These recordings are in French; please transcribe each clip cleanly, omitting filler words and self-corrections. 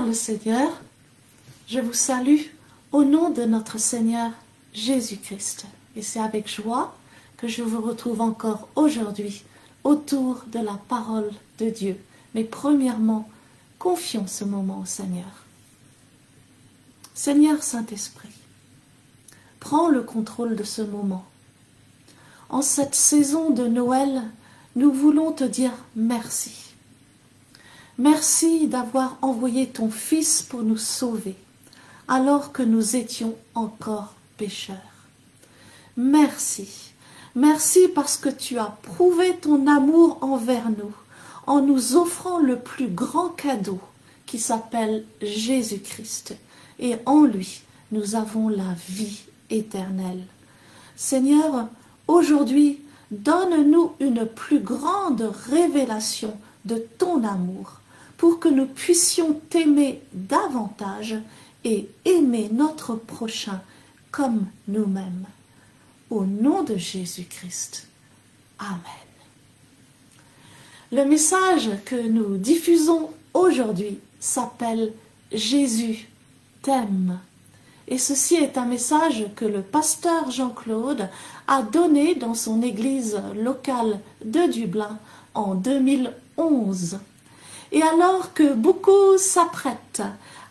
le Seigneur, je vous salue au nom de notre Seigneur Jésus-Christ. Et c'est avec joie que je vous retrouve encore aujourd'hui autour de la parole de Dieu. Mais premièrement, confions ce moment au Seigneur. Seigneur Saint-Esprit, prends le contrôle de ce moment. En cette saison de Noël, nous voulons te dire merci. Merci d'avoir envoyé ton Fils pour nous sauver, alors que nous étions encore pécheurs. Merci. Merci parce que tu as prouvé ton amour envers nous, en nous offrant le plus grand cadeau qui s'appelle Jésus-Christ. Et en lui, nous avons la vie éternelle. Seigneur, aujourd'hui, donne-nous une plus grande révélation de ton amour, pour que nous puissions t'aimer davantage et aimer notre prochain comme nous-mêmes. Au nom de Jésus-Christ. Amen. Le message que nous diffusons aujourd'hui s'appelle « Jésus t'aime ». Et ceci est un message que le pasteur Jean-Claude a donné dans son église locale de Dublin en 2011. Et alors que beaucoup s'apprêtent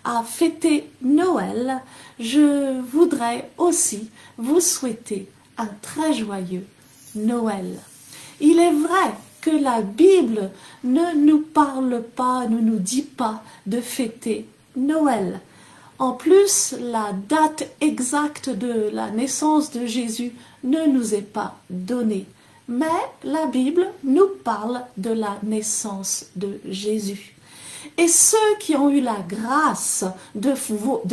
à fêter Noël, je voudrais aussi vous souhaiter un très joyeux Noël. Il est vrai que la Bible ne nous parle pas, ne nous dit pas de fêter Noël. En plus, la date exacte de la naissance de Jésus ne nous est pas donnée. Mais la Bible nous parle de la naissance de Jésus. Et ceux qui ont eu la grâce de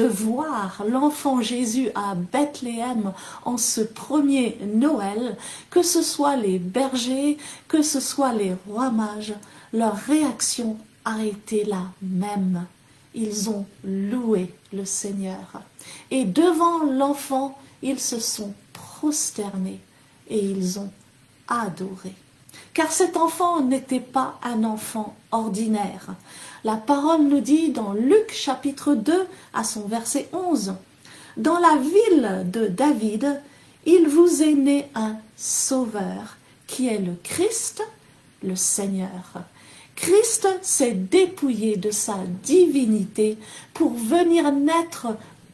voir l'enfant Jésus à Bethléem en ce premier Noël, que ce soit les bergers, que ce soit les rois mages, leur réaction a été la même. Ils ont loué le Seigneur. Et devant l'enfant, ils se sont prosternés et ils ont adoré. Car cet enfant n'était pas un enfant ordinaire. La parole nous dit dans Luc chapitre 2 à son verset 11, « Dans la ville de David, il vous est né un sauveur, qui est le Christ, le Seigneur. » Christ s'est dépouillé de sa divinité pour venir naître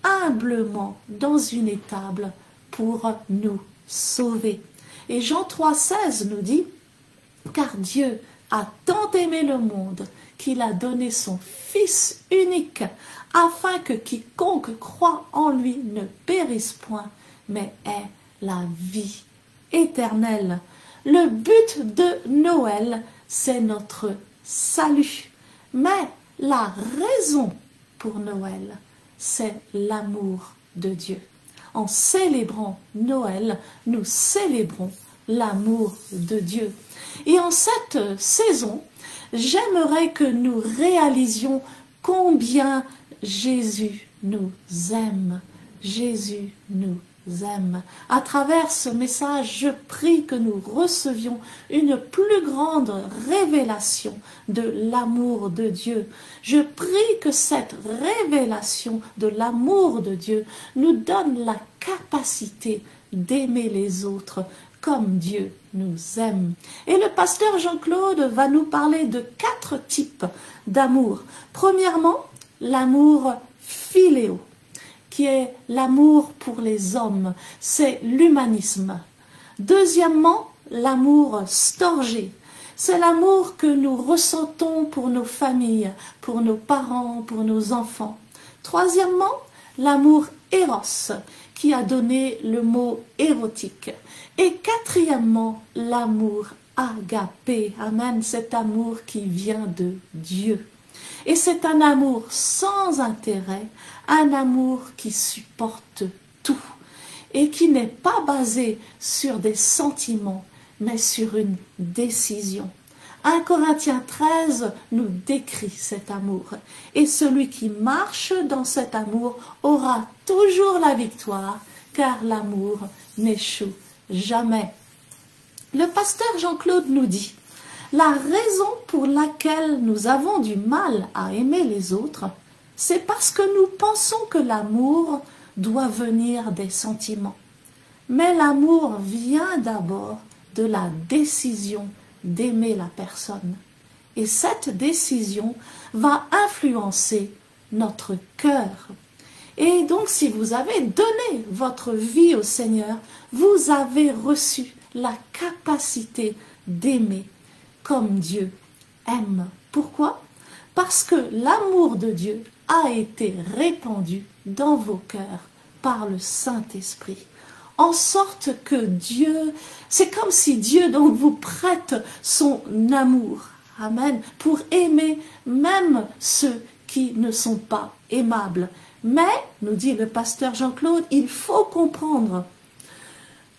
humblement dans une étable pour nous sauver. Et Jean 3,16 nous dit « Car Dieu a tant aimé le monde qu'il a donné son Fils unique, afin que quiconque croit en lui ne périsse point, mais ait la vie éternelle. » Le but de Noël, c'est notre salut. Mais la raison pour Noël, c'est l'amour de Dieu. En célébrant Noël, nous célébrons l'amour de Dieu. Et en cette saison, j'aimerais que nous réalisions combien Jésus nous aime. Jésus nous aime. À travers ce message, je prie que nous recevions une plus grande révélation de l'amour de Dieu. Je prie que cette révélation de l'amour de Dieu nous donne la capacité d'aimer les autres comme Dieu nous aime. Et le pasteur Jean-Claude va nous parler de 4 types d'amour. Premièrement, l'amour philéo, qui est l'amour pour les hommes, c'est l'humanisme. Deuxièmement, l'amour storgé, c'est l'amour que nous ressentons pour nos familles, pour nos parents, pour nos enfants. Troisièmement, l'amour éros, qui a donné le mot érotique. Et quatrièmement, l'amour agapé, amen, cet amour qui vient de Dieu. Et c'est un amour sans intérêt, un amour qui supporte tout et qui n'est pas basé sur des sentiments, mais sur une décision. 1 Corinthiens 13 nous décrit cet amour. Et celui qui marche dans cet amour aura toujours la victoire, car l'amour n'échoue jamais. Le pasteur Jean-Claude nous dit, la raison pour laquelle nous avons du mal à aimer les autres, c'est parce que nous pensons que l'amour doit venir des sentiments. Mais l'amour vient d'abord de la décision d'aimer la personne. Et cette décision va influencer notre cœur. Et donc, si vous avez donné votre vie au Seigneur, vous avez reçu la capacité d'aimer comme Dieu aime. Pourquoi? Parce que l'amour de Dieu a été répandu dans vos cœurs par le Saint-Esprit. En sorte que Dieu, c'est comme si Dieu donc vous prête son amour. Amen. Pour aimer même ceux qui ne sont pas aimables. Mais, nous dit le pasteur Jean-Claude, il faut comprendre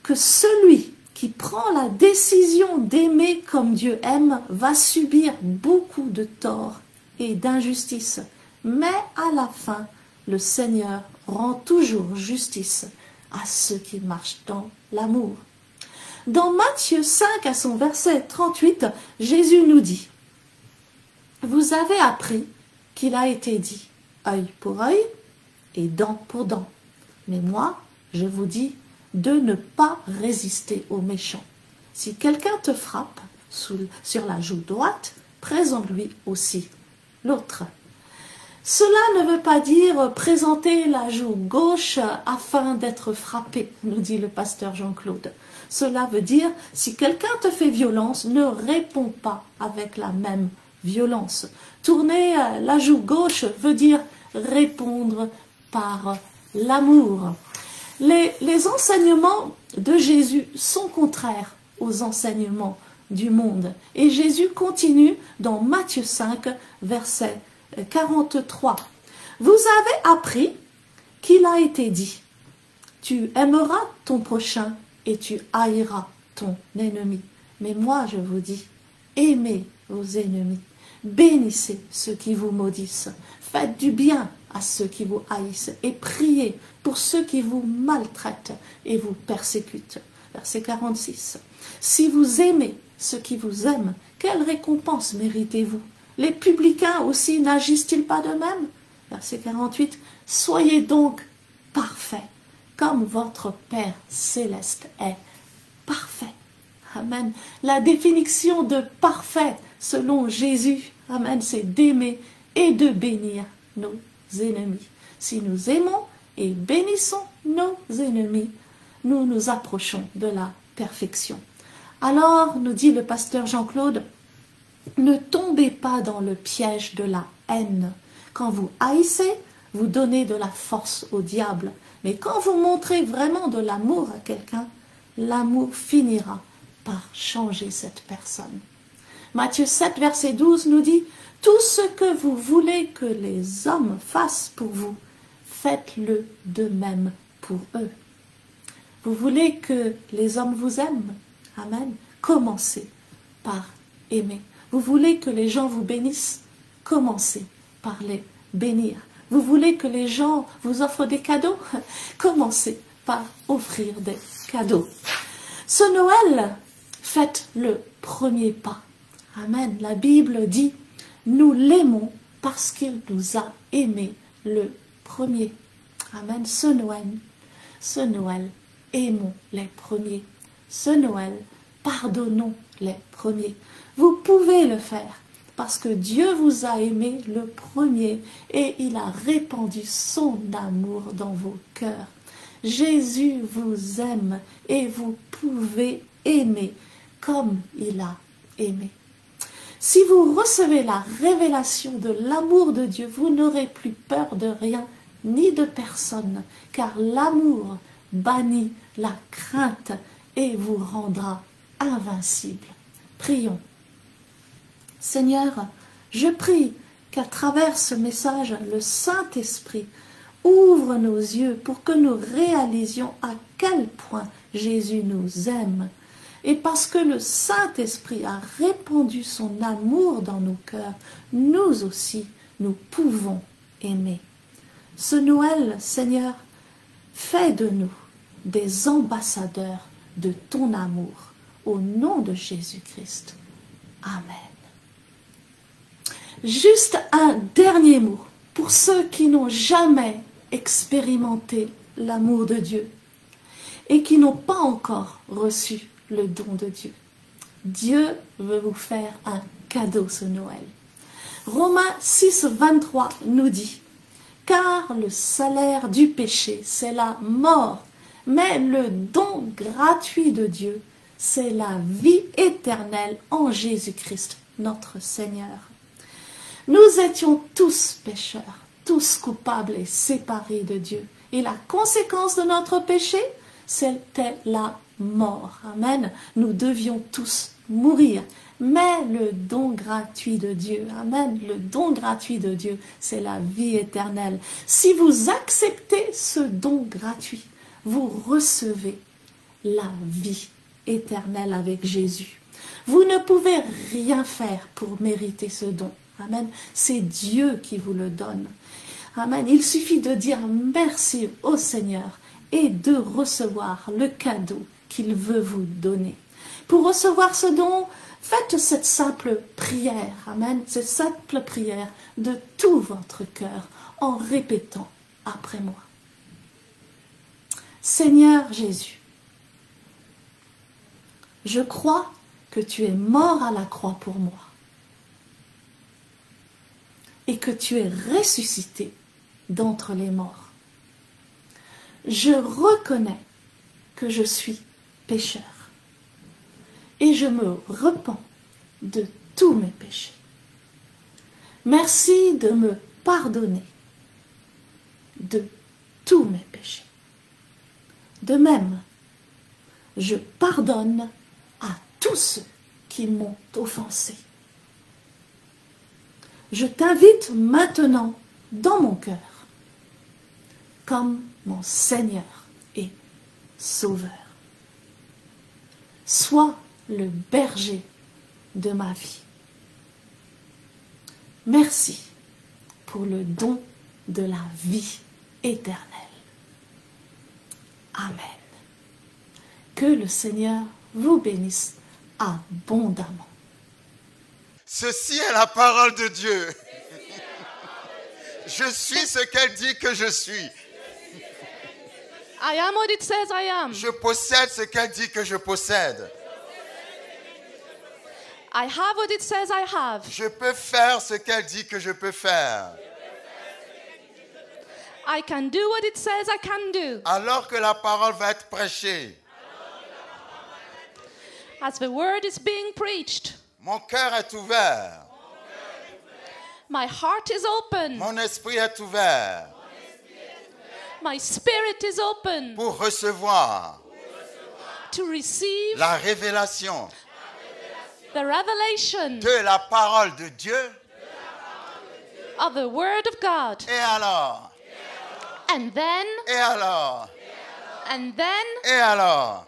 que celui qui prend la décision d'aimer comme Dieu aime va subir beaucoup de torts et d'injustices. Mais à la fin, le Seigneur rend toujours justice à ceux qui marchent dans l'amour. Dans Matthieu 5, à son verset 38, Jésus nous dit, « Vous avez appris qu'il a été dit, œil pour œil et dent pour dent. Mais moi, je vous dis de ne pas résister aux méchants. Si quelqu'un te frappe sur la joue droite, présente-lui aussi l'autre. » Cela ne veut pas dire présenter la joue gauche afin d'être frappé, nous dit le pasteur Jean-Claude. Cela veut dire, si quelqu'un te fait violence, ne réponds pas avec la même violence. Tourner la joue gauche veut dire répondre par l'amour. Les enseignements de Jésus sont contraires aux enseignements du monde. Et Jésus continue dans Matthieu 5, verset 43. Vous avez appris qu'il a été dit, tu aimeras ton prochain et tu haïras ton ennemi. Mais moi je vous dis, aimez vos ennemis, bénissez ceux qui vous maudissent, faites du bien à ceux qui vous haïssent et priez pour ceux qui vous maltraitent et vous persécutent. Verset 46. Si vous aimez ceux qui vous aiment, quelle récompense méritez-vous? Les publicains aussi n'agissent-ils pas de même? Verset 48. Soyez donc parfaits, comme votre Père céleste est parfait. Amen. La définition de parfait, selon Jésus, amen, c'est d'aimer et de bénir nos ennemis. Si nous aimons et bénissons nos ennemis, nous nous approchons de la perfection. Alors, nous dit le pasteur Jean-Claude, ne tombez pas dans le piège de la haine. Quand vous haïssez, vous donnez de la force au diable. Mais quand vous montrez vraiment de l'amour à quelqu'un, l'amour finira par changer cette personne. Matthieu 7, verset 12 nous dit, « Tout ce que vous voulez que les hommes fassent pour vous, faites-le de même pour eux. » Vous voulez que les hommes vous aiment? Amen. Commencez par aimer. Vous voulez que les gens vous bénissent? Commencez par les bénir. Vous voulez que les gens vous offrent des cadeaux? Commencez par offrir des cadeaux. Ce Noël, faites le premier pas. Amen. La Bible dit, nous l'aimons parce qu'il nous a aimés le premier. Amen. Ce Noël, aimons les premiers. Ce Noël, pardonnons les premiers. Vous pouvez le faire parce que Dieu vous a aimé le premier et il a répandu son amour dans vos cœurs. Jésus vous aime et vous pouvez aimer comme il a aimé. Si vous recevez la révélation de l'amour de Dieu, vous n'aurez plus peur de rien ni de personne, car l'amour bannit la crainte et vous rendra invincible. Prions. Seigneur, je prie qu'à travers ce message, le Saint-Esprit ouvre nos yeux pour que nous réalisions à quel point Jésus nous aime. Et parce que le Saint-Esprit a répandu son amour dans nos cœurs, nous aussi, nous pouvons aimer. Ce Noël, Seigneur, fais de nous des ambassadeurs de ton amour, au nom de Jésus-Christ. Amen. Juste un dernier mot. pour ceux qui n'ont jamais expérimenté l'amour de Dieu et qui n'ont pas encore reçu le don de Dieu. Dieu veut vous faire un cadeau ce Noël. Romains 6, 23 nous dit « Car le salaire du péché, c'est la mort, mais le don gratuit de Dieu, c'est la vie éternelle en Jésus-Christ, notre Seigneur. » Nous étions tous pécheurs, tous coupables et séparés de Dieu. Et la conséquence de notre péché, c'était la mort. Amen. Nous devions tous mourir. Mais le don gratuit de Dieu, amen, le don gratuit de Dieu, c'est la vie éternelle. Si vous acceptez ce don gratuit, vous recevez la vie éternelle avec Jésus. Vous ne pouvez rien faire pour mériter ce don. Amen. C'est Dieu qui vous le donne. Amen. Il suffit de dire merci au Seigneur et de recevoir le cadeau qu'il veut vous donner. Pour recevoir ce don, faites cette simple prière. Amen. Cette simple prière de tout votre cœur en répétant après moi. Seigneur Jésus, je crois que tu es mort à la croix pour moi et que tu es ressuscité d'entre les morts. Je reconnais que je suis pécheur et je me repens de tous mes péchés. Merci de me pardonner de tous mes péchés. De même, je pardonne à tous ceux qui m'ont offensé. Je t'invite maintenant dans mon cœur comme mon Seigneur et Sauveur. Sois le berger de ma vie. Merci pour le don de la vie éternelle. Amen. Que le Seigneur vous bénisse abondamment. Ceci est la parole de Dieu. Je suis ce qu'elle dit que je suis. I am what it says I am. Je possède ce qu'elle dit que je possède. I have what it says I have. Je peux faire ce qu'elle dit que je peux faire. I can do what it says I can do. Alors que la parole va être prêchée, As the word is being preached, mon cœur est ouvert. my heart is open. Mon esprit est ouvert My spirit is open pour recevoir to receive la révélation the revelation de la parole de Dieu. of the word of God. Et alors, And then, et alors, and then, et alors,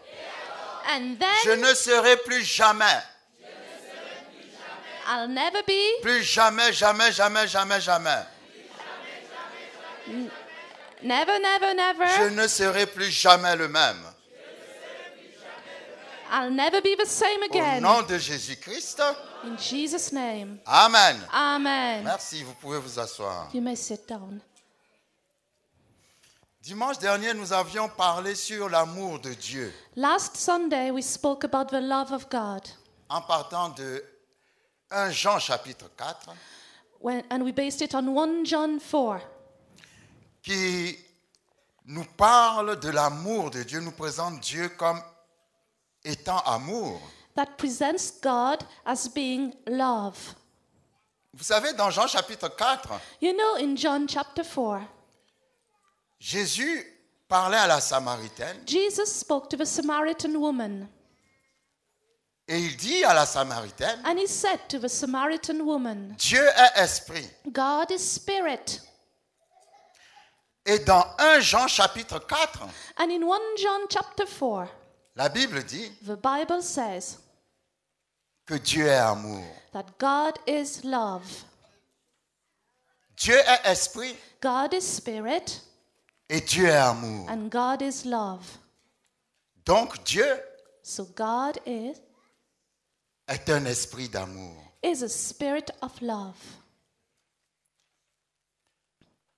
and je then, ne serai plus jamais, I'll never be, plus jamais, jamais, jamais, jamais, jamais. never, never, Je never, ne serai plus jamais le même. I'll never be the same Au again. nom de Jésus-Christ. In Jesus' name. Amen. Amen. Merci, vous pouvez vous asseoir. You may sit down. Dimanche dernier, nous avions parlé sur l'amour de Dieu Last Sunday, we spoke about the love of God, en partant de 1 Jean chapitre 4 and we based it on 1 John 4, qui nous parle de l'amour de Dieu, nous présente Dieu comme étant amour. that presents God as being love. Vous savez, dans Jean chapitre 4, You know, in John chapter 4, Jésus parlait à la Samaritaine Jesus spoke to the Samaritan woman, et il dit à la Samaritaine, and he said to the Samaritan woman, Dieu est esprit. God is spirit. Et dans 1 Jean chapitre 4, And in 1 John chapter 4, la Bible dit the Bible says que Dieu est amour. that God is love. Dieu est esprit God is spirit, et Dieu est amour. and God is love. Donc Dieu So God is un esprit d'amour. a spirit of love.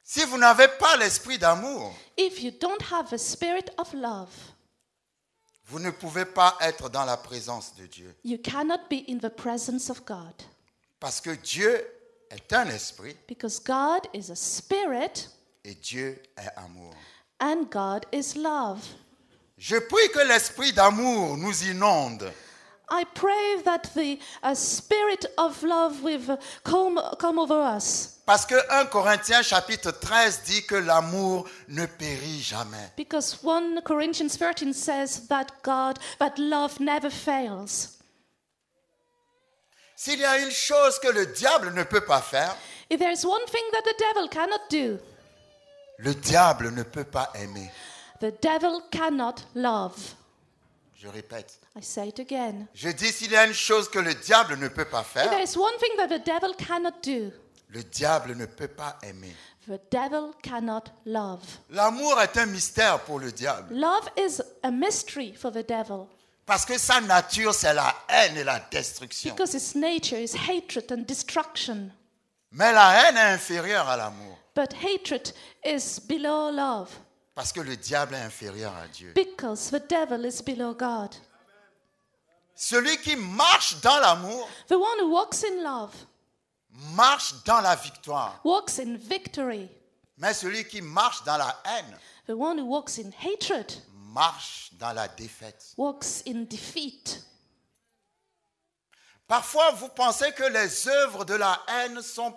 Si vous n'avez pas l'esprit d'amour, if you don't have a spirit of love, vous ne pouvez pas être dans la présence de Dieu. you cannot be in the presence of God. Parce que Dieu est un esprit Because God is a spirit et Dieu est amour. and God is love. Je prie que l'esprit d'amour nous inonde. I pray that the spirit of love will come over us. Parce que 1 Corinthiens chapitre 13 dit que l'amour ne périt jamais. Because 1 Corinthians 13 says that love never fails. S'il y a une chose que le diable ne peut pas faire, If there is one thing that the devil cannot do, le diable ne peut pas aimer. the devil cannot love. Je répète. I say it again. Je dis s'il y a une chose que le diable ne peut pas If there faire, is one thing that the devil cannot do, le diable ne peut pas aimer. the devil cannot love. L'amour est un mystère pour le diable. Love is a mystery for the devil Parce que sa nature, c'est la haine et la destruction. because his nature is hatred and destruction. Mais la haine est inférieure à l'amour. But hatred is below love Parce que le diable est inférieur à Dieu. because the devil is below God. Celui qui marche dans l'amour The one who walks in love marche dans la victoire. walks in victory. Mais celui qui marche dans la haine The one who walks in hatred marche dans la défaite. walks in defeat. Parfois, vous pensez que les œuvres de la haine sont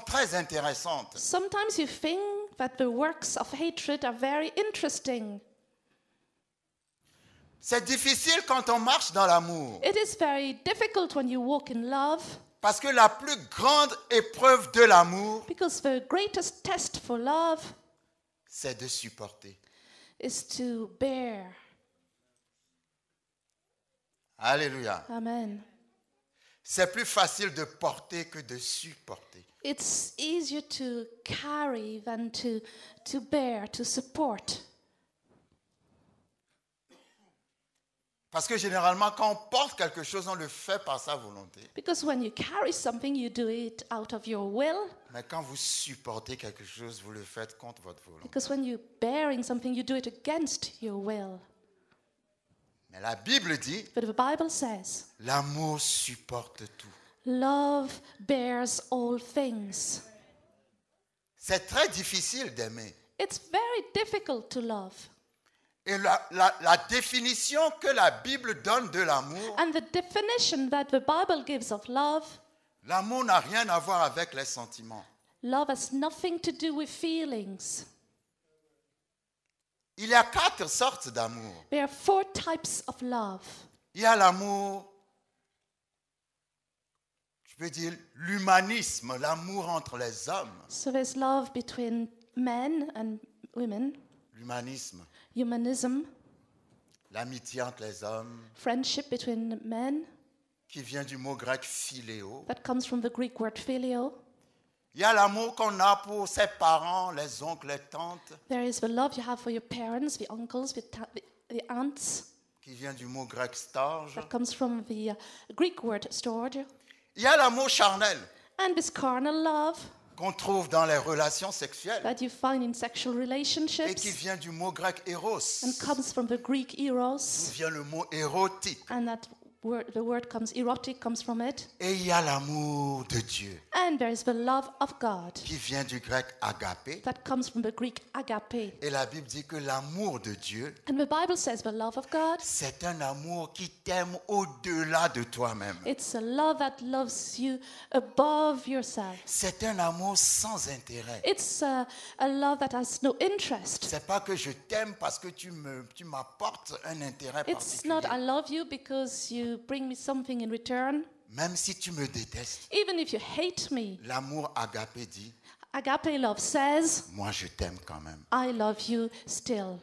très intéressantes. Sometimes you think that the works of hatred are very interesting. C'est difficile quand on marche dans l'amour. It is very difficult when you walk in love Parce que la plus grande épreuve de l'amour, because the greatest test for love c'est de supporter. is to bear. Alléluia. Amen. C'est plus facile de porter que de supporter. It's easier to carry than to bear, to support. Parce que généralement, quand on porte quelque chose, on le fait par sa volonté. Because when you carry something, you do it out of your will. Mais quand vous supportez quelque chose, vous le faites contre votre volonté. Because when you're bearing something, you do it against your will. Mais la Bible dit, But the Bible says, l'amour supporte tout. love bears all things. C'est très difficile d'aimer. It's very difficult to love. Et la définition que la Bible donne de l'amour, And the definition that the Bible gives of love, l'amour n'a rien à voir avec les sentiments. love has nothing to do with feelings. Il y a 4 sortes d'amour. There are 4 types of love. Il y a l'amour, je peux dire l'humanisme, l'amour entre les hommes. So there's love between men and women, L'humanisme, humanism, l'amitié entre les hommes, friendship between men, qui vient du mot grec philéo. that comes from the Greek word phileo. Il y a l'amour qu'on a pour ses parents, les oncles, les tantes, There is the love you have for your parents, the uncles, the aunts, qui vient du mot grec storge. that comes from the Greek word storge. Il y a l'amour charnel And this carnal love qu'on trouve dans les relations sexuelles that you find in sexual et qui relationships vient du mot grec eros. and comes from the Greek D'où eros, vient le mot érotique. and that word, the word comes erotic, comes from it. Et il y a l'amour de Dieu And there is the love of God qui vient du grec agapé. that comes from the Greek agape. Et la Bible dit que l'amour de Dieu, And the Bible says the love of God, c'est un amour qui t'aime au-delà de toi-même. it's a love that loves you above yourself. C'est un amour sans intérêt. It's a love that has no interest. C'est pas que je t'aime parce que tu m'apportes un intérêt It's not I particulier. love you because you bring me something in return. Même si tu me détestes, Even if you hate me, l'amour agapé dit, agape love says, moi je t'aime quand même. I love you still.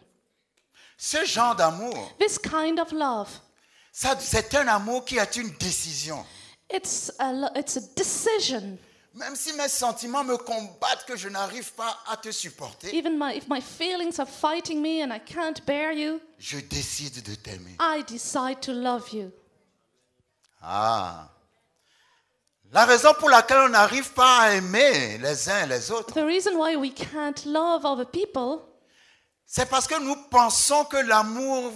Ce genre d'amour, This kind of love, c'est un amour qui est une décision. it's a decision. Même si mes sentiments me combattent que je n'arrive pas à te supporter, Even if my feelings are fighting me and I can't bear you, je décide de t'aimer. I decide to love you. Ah, La raison pour laquelle on n'arrive pas à aimer les uns et les autres, The reason why we can't love other people c'est parce que nous pensons que l'amour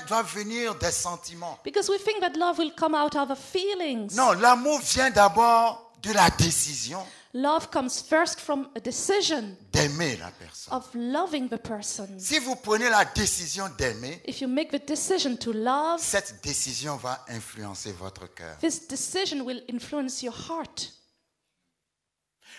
doit venir des sentiments. because we think that love will come out of our feelings. Non, l'amour vient d'abord de la décision Love comes first from a decision d'aimer la personne. of loving the person. Si vous prenez la décision d'aimer, If you make the decision to love, cette décision va influencer votre cœur. this decision will influence your heart.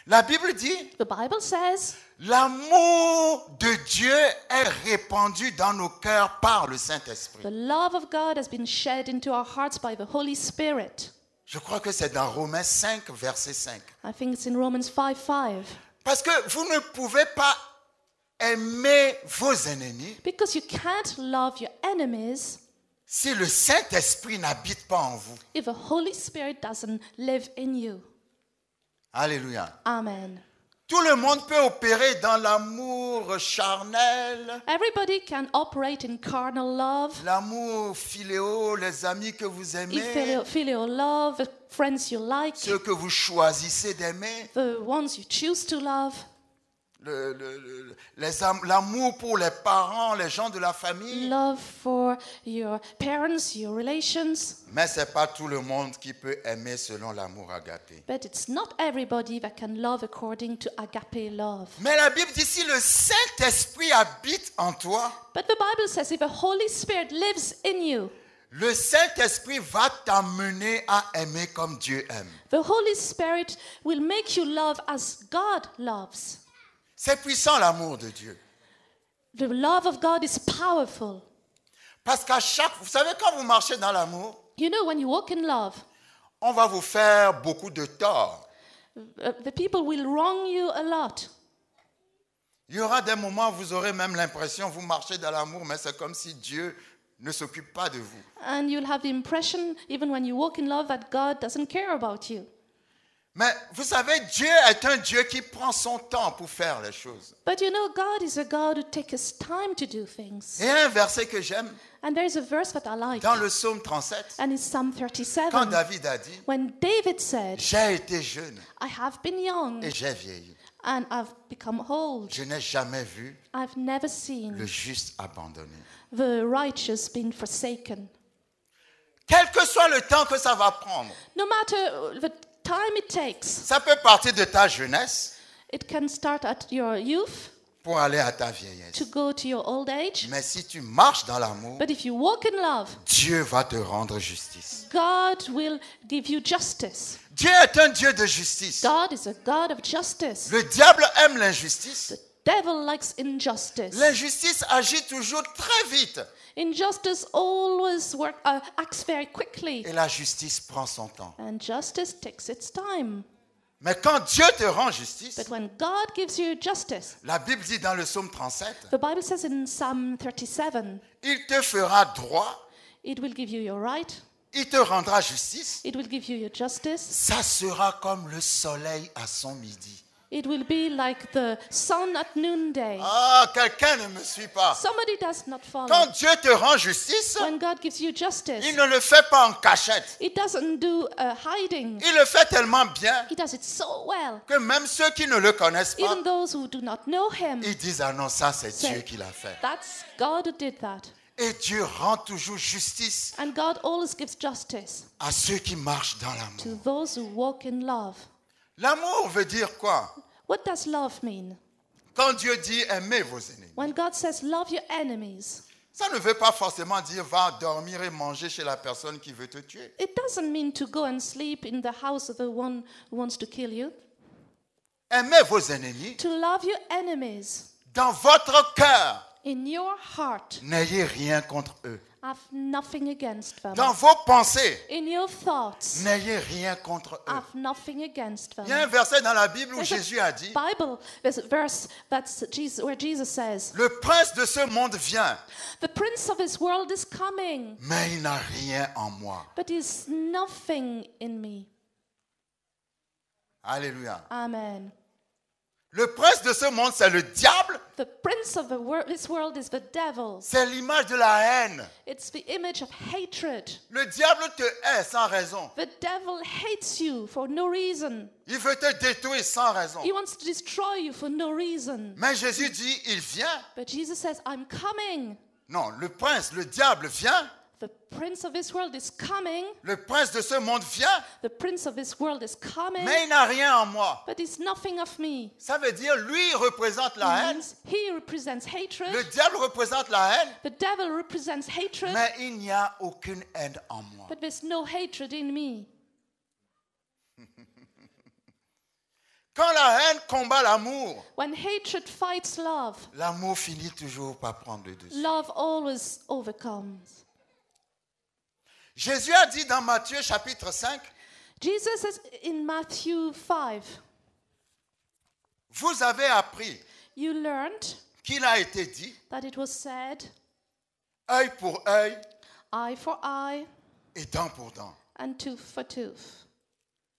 La Bible dit, The Bible says l'amour de Dieu est répandu dans nos cœurs par le Saint-Esprit. the love of God has been shed into our hearts by the Holy Spirit. Je crois que c'est dans Romains 5, verset 5. I think it's in Romans 5:5. Parce que vous ne pouvez pas aimer vos ennemis Because you can't love your enemies si le Saint-Esprit n'habite pas en vous. if the Holy Spirit doesn't live in you. Alléluia. Amen. Tout le monde peut opérer dans l'amour charnel, Everybody can operate in carnal love, l'amour philéo, les amis que vous aimez, filial love, the friends you like, ceux que vous choisissez d'aimer, the ones you choose to love, l'amour pour les parents, les gens de la famille. love for your parents, your relations. Mais ce n'est pas tout le monde qui peut aimer selon l'amour agapé. But it's not everybody that can love according to agape love. Mais la Bible dit, si le Saint-Esprit habite en toi, But the Bible says if the Holy Spirit lives in you, le Saint-Esprit va t'amener à aimer comme Dieu aime. the Holy Spirit will make you love as God loves. C'est puissant l'amour de Dieu. The love of God is powerful. Parce vous savez, quand vous marchez dans l'amour, You know, when you walk in love, on va vous faire beaucoup de tort. the people will wrong you a lot. Il y aura des moments où vous aurez même l'impression, vous marchez dans l'amour, mais c'est comme si Dieu ne s'occupe pas de vous. And you'll have the impression, even when you walk in love, that God doesn't care about you. Mais vous savez, Dieu est un Dieu qui prend son temps pour faire les choses. But you know, God is a God who takes his time to do things. Et un verset que j'aime, And there is a verse that I like, dans le psaume 37, and it's Psalm quand 37, David a dit, when David said, j'ai été jeune I have been young et j'ai vieilli. and I've become old. Je n'ai jamais vu I've never le seen juste abandonné. the righteous being forsaken. Quel que soit le temps que ça va prendre, No matter the time it takes, ça peut partir de ta jeunesse it can start at your youth pour aller à ta vieillesse. to go to your old age. Mais si tu marches dans l'amour, But if you walk in love, Dieu va te rendre justice. God will give you justice. Dieu est un Dieu de justice. God is a God of justice. Le diable aime l'injustice. The devil likes injustice. L'injustice agit toujours très vite. Injustice always acts very quickly. Et la justice prend son temps. And justice takes its time. Mais quand Dieu te rend justice, But when God gives you justice, la Bible dit dans le psaume 37, the Bible says in Psalm 37, il te fera droit, it will give you your right, il te rendra justice. it will give you your justice. Ça sera comme le soleil à son midi. It will be like the sun at noonday. Ah, quelqu'un ne me suit pas. Somebody does not follow. Quand Dieu te rend justice, When God gives you justice, il ne le fait pas en cachette. it doesn't do hiding. Il le fait tellement bien He does it so well. que même ceux qui ne le connaissent pas, Even those who do not know him, ils disent, ah non, ça c'est say, Dieu qui l'a fait. that's God who did that. Et Dieu rend toujours justice And God always gives justice à ceux qui marchent dans to l'amour. those who walk in love. L'amour veut dire quoi? What does love mean? Quand Dieu dit aimez vos ennemis, When God says love your enemies, ça ne veut pas forcément dire va dormir et manger chez la personne qui veut te tuer. it doesn't mean to go and sleep in the house of the one who wants to kill you. Aimez vos ennemis To love your enemies dans votre cœur. in your heart. N'ayez rien contre eux. Have nothing against them. Dans vos pensées, In your thoughts, n'ayez rien contre eux. have nothing against them. Il y a un verset dans la Bible où There's a Jésus a dit, Bible, there's a verse where Jesus says, le prince de ce monde vient, the prince of this world is coming, mais il n'a rien en moi. but he's nothing in me. Alléluia. Amen. Le prince de ce monde, c'est le diable. The prince of this world is the devil. C'est l'image de la haine. It's the image of hatred. Le diable te hait sans raison. The devil hates you for no reason. Il veut te détruire sans raison. He wants to destroy you for no reason. Mais Jésus dit, il vient. But Jesus says, I'm coming. Non, le prince, le diable vient. The prince of this world is coming. Le prince de ce monde vient. The prince of this world is coming. Mais il n'a rien en moi. But he's nothing of me. Ça veut dire, lui représente la haine. He represents hatred. Le diable représente la haine. The devil represents hatred. Mais il n'y a aucune haine en moi. But there's no hatred in me. Quand la haine combat l'amour, When hatred fights love, l'amour finit toujours par prendre le dessus. love always overcomes. Jésus a dit dans Matthieu chapitre 5, Jesus says in Matthew 5, vous avez appris you learned qu'il a été dit, that it was said, œil pour œil eye for eye et dent pour dent. and tooth for tooth.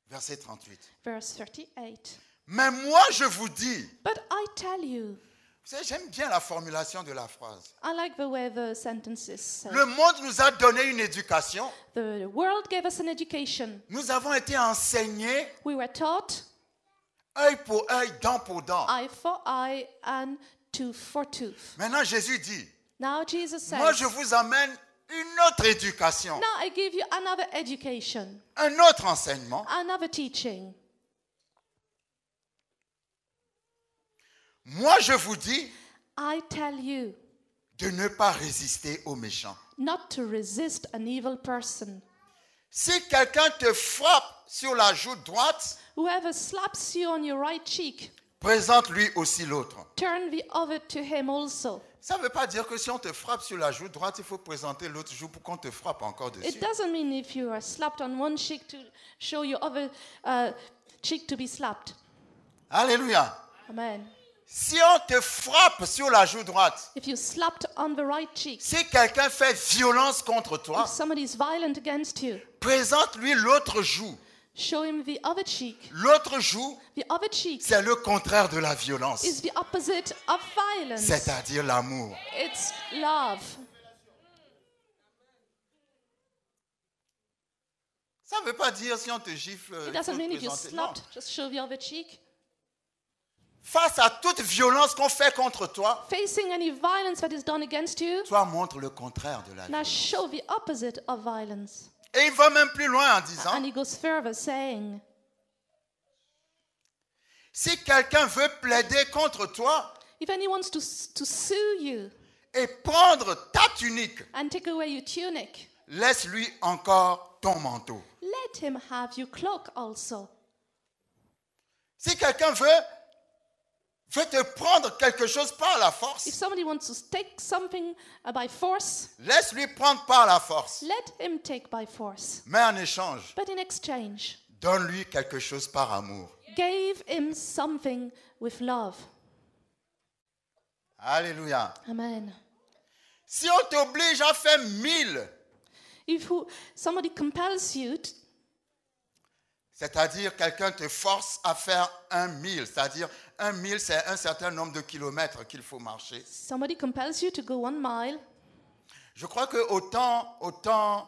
Verset 38. Verse 38. Mais moi je vous dis, But I tell you, vous savez, j'aime bien la formulation de la phrase. I like the way the sentence is said. Le monde nous a donné une éducation. The world gave us an education. Nous avons été enseignés We were taught œil pour œil, dent pour dent. eye for eye and tooth for tooth. Maintenant Jésus dit, Now Jesus moi says, je vous amène une autre éducation, now I give you another education, un autre enseignement. another teaching. Moi je vous dis I tell you de ne pas résister aux méchants. not to resist an evil person. Si quelqu'un te frappe sur la joue droite, Whoever slaps you on your right cheek, présente-lui aussi l'autre. turn the other to him also. Ça ne veut pas dire que si on te frappe sur la joue droite, il faut présenter l'autre joue pour qu'on te frappe encore dessus. It doesn't mean if you are slapped on one cheek to show your other cheek to be slapped. Alléluia. Amen. Si on te frappe sur la joue droite, If you slapped on the right cheek, si quelqu'un fait violence contre toi, if somebody is violent against you, présente-lui l'autre joue. show him the other cheek. L'autre joue, The other cheek c'est le contraire de la violence, is the opposite of violence. c'est-à-dire l'amour. It's love. Ça ne veut pas dire si on te gifle, It il faut doesn't te mean if you're présenter. Non. slapped, just show the other cheek. Face à toute violence qu'on fait contre toi, Facing any violence that is done against you, toi montre le contraire de la now violence. show the opposite of violence. Et il va même plus loin en disant, And he goes further saying, si quelqu'un veut plaider contre toi if anyone wants to sue you et prendre ta tunique, and take away your tunic, laisse-lui encore ton manteau. let him have your cloak also. Si quelqu'un veut te prendre quelque chose par la If force, somebody wants to take something by force, laisse-lui prendre par la force. let him take by force. Mais en échange, But in exchange, donne-lui quelque chose par amour. give him something with love. Alléluia. Amen. Si on t'oblige à faire 1000, If somebody compels you, c'est-à-dire quelqu'un te force à faire 1000, c'est-à-dire 1000 c'est un certain nombre de kilomètres qu'il faut marcher. somebody compels you to go 1 mile. Je crois que au temps,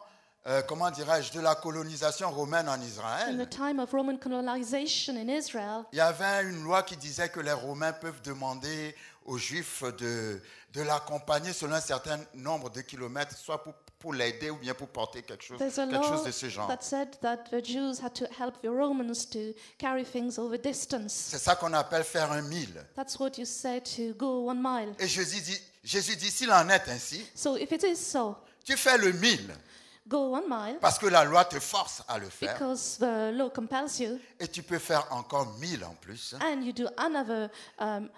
comment dirais-je, de la colonisation romaine en In the Israël, time of Roman colonization in Israel, il y avait une loi qui disait que les Romains peuvent demander aux Juifs de l'accompagner selon un certain nombre de kilomètres, soit pour l'aider ou bien pour porter quelque chose there's a law de ce genre. that said that the Jews had to help the Romans to carry things over distance. C'est ça qu'on appelle faire 1000. That's what you say to go 1 mile. Et Jésus dit, s'il en est ainsi, So if it is so, tu fais le 1000 go 1 mile parce que la loi te force à le faire. because the law compels you, Et tu peux faire encore 1000 en plus. and you do another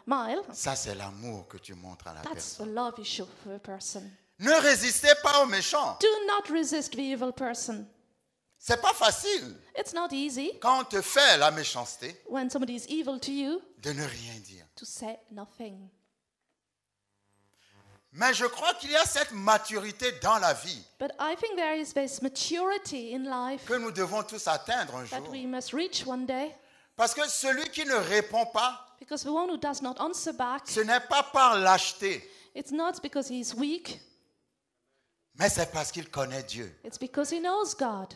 mile. Ça, c'est l'amour que tu montres à la That's the personne. love you show for a person. Ne résistez pas aux méchants. Do not resist the evil person. C'est pas facile It's not easy quand on te fait la méchanceté when somebody is evil to you de ne rien dire. to say nothing. Mais je crois qu'il y a cette maturité dans la vie But I think there is this maturity in life que nous devons tous atteindre un that jour. we must reach one day. Parce que celui qui ne répond pas Because the one who does not answer back, ce n'est pas par lâcheté, it's not because he's weak, mais c'est parce qu'il connaît Dieu. it's because he knows God.